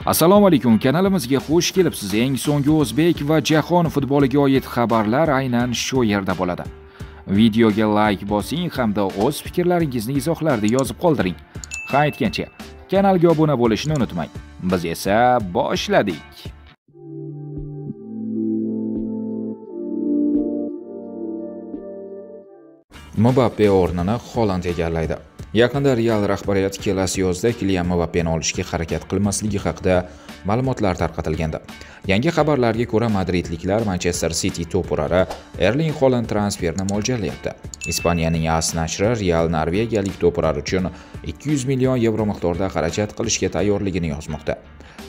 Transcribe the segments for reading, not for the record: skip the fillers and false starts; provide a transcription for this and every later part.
Assalomu alaykum, kanalimizga xush kelibsiz. Eng so'nggi o'zbek va jahon futboliga oid xabarlar aynan shu yerda bo'ladi. Videoga like bosing hamda o'z fikrlaringizni izohlarda yozib qoldiring. Ha, aytgancha, kanalga obuna bo'lishni unutmang. Biz esa boshladik. Mbappe o'rnini Haaland egallaydi. Yaqinda Real rahbariyati kelasi yozda Kylian Mbappeni olishga harakat qilmasligi haqida ma'lumotlar tarqatilgandi. Yangi xabarlarga ko'ra, madridliklar Manchester City to'purari Erling Haaland transferini mo'ljallayapti. Ispaniyaning AS nashri Real norvegiyalik to'purar uchun 200 million yevro miqdorida xarajat qilishga tayyorligini yozmoqda.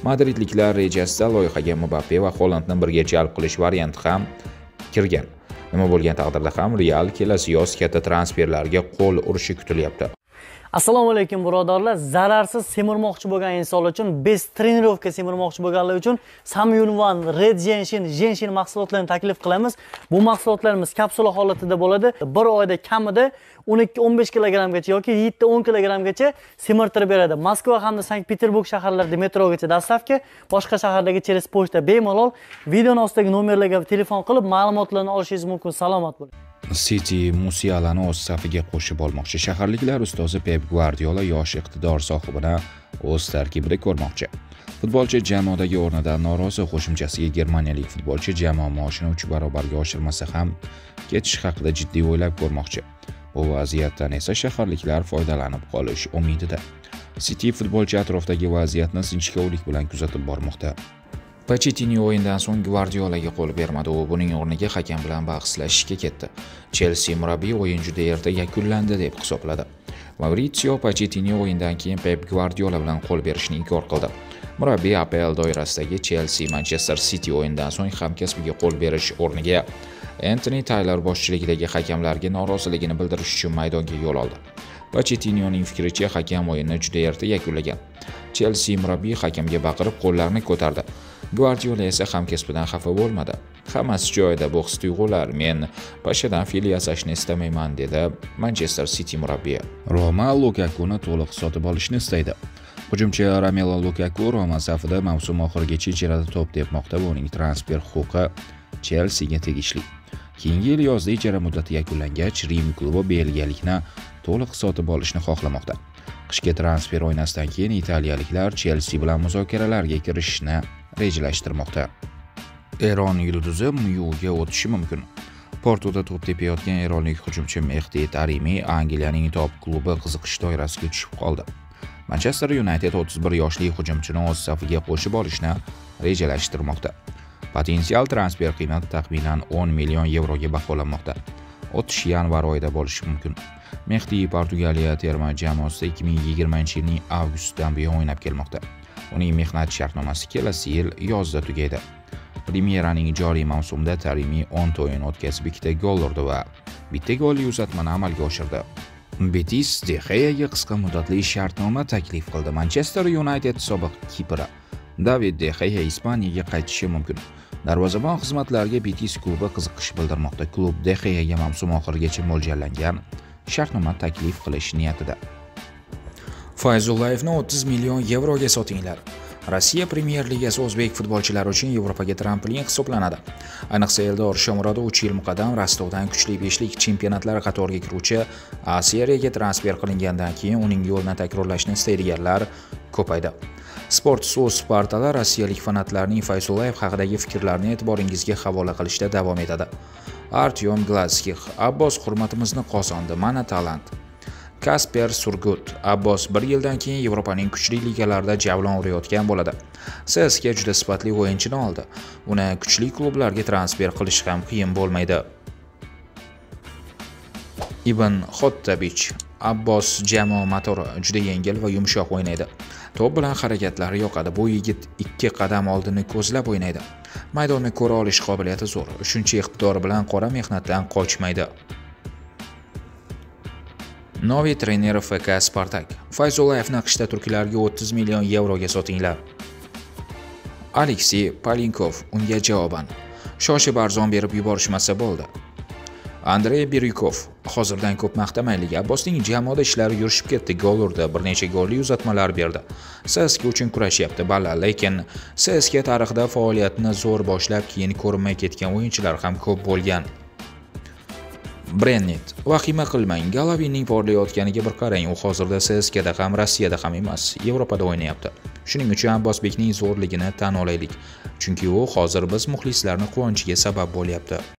Madridliklar rejasida loyihaga Mbappe va Haalandni birga jalb qilish varianti ham kirgan. Nima bo'lgan taqdirda ham Real kelasi yoz katta transferlarga qo'l urishi kutilyapti. Assalomu alaykum birodarlar. Zararsiz semirmoqchi bo'lgan insonlar uchun, best trenirovka semirmoqchi bo'lganlar uchun Samyunwan Red Genshin mahsulotlarini taklif qilamiz. Bu mahsulotlarimiz kapsula holatida bo'ladi. Bir oyda kamida 12-15 kilogrammgacha yoki 7-10 kilogrammgacha semirtirib beradi. Moskva hamda Sankt-Peterburg shaharlarida metrogacha dastavka, boshqa shahardagi через pochta bemalol. Videoning ostidagi nomerlarga telefon qilib ma'lumotlarni olishingiz mumkin. Salomat bo'ling. City Musialani o'z safiga qo'shib olmoqchi. Shaharliklar ustozi Pep Guardiola yosh iqtidor sohibini o'z tarkibida ko'rmoqchi. Futbolchi jamoadagi o'rnidan norozi. Qo'shimchasiga germaniyalik futbolchi jamoa maoshini 3 barobarga oshirmasa ham ketish haqida jiddiy o'ylab ko'rmoqchi. Bu vaziyatdan esa shaharliklar foydalanib qolish umidida. City futbolchi atrofdagi vaziyatni sinchkovlik bilan kuzatib bormoqda. Pochettino o'yindan so'ng Guardiolaga qo'l bermadi. U buning o'rniga hakam bilan bahslashishga ketdi. Chelsea murabbiyi o'yin juda erta yakunlandi deb hisobladi. Mauricio Pochettino o'yindan keyin Pep Guardiola bilan qo'l berishni inkor qildi. Murabbiy APL doirasidagi Chelsea Manchester City o'yindan so'ng hamkasbiga qo'l berish o'rniga Anthony Taylor boshchiligidagi hakamlarga noroziligini bildirish uchun maydonga yo'l oldi. Pochettinoning fikricha, hakam o'yinni juda erta yakunlagan. Chelsea murabbiyi hakamga baqirib qo'llarini ko'tardi. Guardiola esa hamkasbidan xafa bo'lmadi. Hammasi joyida, bu his-tuyg'ular. Men pashadan fil yasashni istamayman, dedi Manchester City murabbiyi. Roma Lukakuni to'liq sotib olishni istaydi. Hujumchi Romelu Lukaku Roma safida mavsum oxirigacha ijarada to'p tepmoqda. Uning transfer huquqi Chelseaga tegishli. Keyingi yil yozda ijara muddati yakunlangach, Rim klubi belgiyalikni to'liq sotib olishni xohlamoqda. Qishki transfer o'ynasidan keyin italiyaliklar Chelsea bilan muzokaralarga kirishishni rejalashtirmoqda. Eron yulduzi Myuga o'tishi mumkin. Portuda to'p tepayotgan eronlik hujumchi Mehdi Tarimi Angliyaning top klubi qiziqish doirasiga tushib qoldi. Manchester United 31 yoshli hujumchini o'z safiga qo'shib olishni rejalashtirmoqda. Potensial transfer qiymati taxminan 10 million yevroga baholanmoqda. O'tish yanvar oyida bo'lishi mumkin. Mehdi Portugaliya terma jamoasida 2020-yilning avgustidan buyon o'ynab kelmoqda. Uning mehnat shartnomasi kelasi yil yozda tugaydi. Premyeraning joriy mavsumida Tarimi 10 o'yin o'tkazib 2 gol urdi va bitta golli uzatmani amalga oshirdi. Betis De Geaga qisqa muddatli shartnoma taklif qildi. Manchester United sobiq kiperi David De Gea Ispaniyaga qaytishi mumkin. Darvozabon xizmatlariga Betis klubi qiziqish bildirmoqda. Klub De Geaga mavsum oxirigacha mo'ljallangan shartnoma taklif qilish niyatida. Fayzullayevni 30 million yevroga sotinglar. Rossiya Premyer Ligasi o'zbek futbolchilari uchun Yevropaga tramplin hisoblanadi. Ayniqsa Eldor Shomurodov 3 yil muqaddam Rostovdan kuchli 5lik chempionatlari qatoriga kiruvchi A seriyaga transfer qilingandan keyin uning yo'lini takrorlashni istaydiganlar ko'paydi. Sport.uz portali rossiyalik fanatlarning Fayzullayev haqidagi fikrlarini e'tiboringizga havola qilishda davom etadi. Artyom Gladskix: Abbos hurmatimizni qozondi, mana talant. Kasper Surgut: Abbos 1 yildan keyin Yevropaning kuchli ligalarida javlon urayotgan bo'ladi. CSK juda sifatli o'yinchini oldi. Uni kuchli klublarga transfer qilish ham qiyin bo'lmaydi. Ibn Xottabich: Abbos jamoa motori, juda yengil va yumshoq o'ynaydi. To'p bilan harakatlari yoqadi. Bu yigit 2 qadam oldinni ko'zlab o'ynaydi. Maydonni ko'ra olish qobiliyati zo'r. 3-iqtidori bilan qora mehnatdan qochmaydi. Novi trener FK Spartak: Fayzullayevni qishda turklarga 30 million yevroga sotinglar. Aleksey Palinkov unga javoban: shoshib arzon berib yuborishmasa bo'ldi. Andrey Biryukov: Hozirdan ko'p maqtamaylik. Abbosning jamoada ishlari yurishib ketdi, gol urdi, bir necha golli uzatmalar berdi. CSKA uchun kurashyapti, bala, lekin CSKA tarixida faoliyatini zo'r boshlab, keyin ko'rinmay ketgan o'yinchilar ham ko'p bo'lgan. Brennit, vahima qilmang, Galavinning porlayotganiga bir qarang, u hozirda CSKAda ham, Rossiyada ham emas, Yevropada o'ynayapti. Shuning uchun Abbosbekning zo'rligini tan olaylik, chunki u hozir biz muxlislarning quvonchiga sabab bo'lyapti.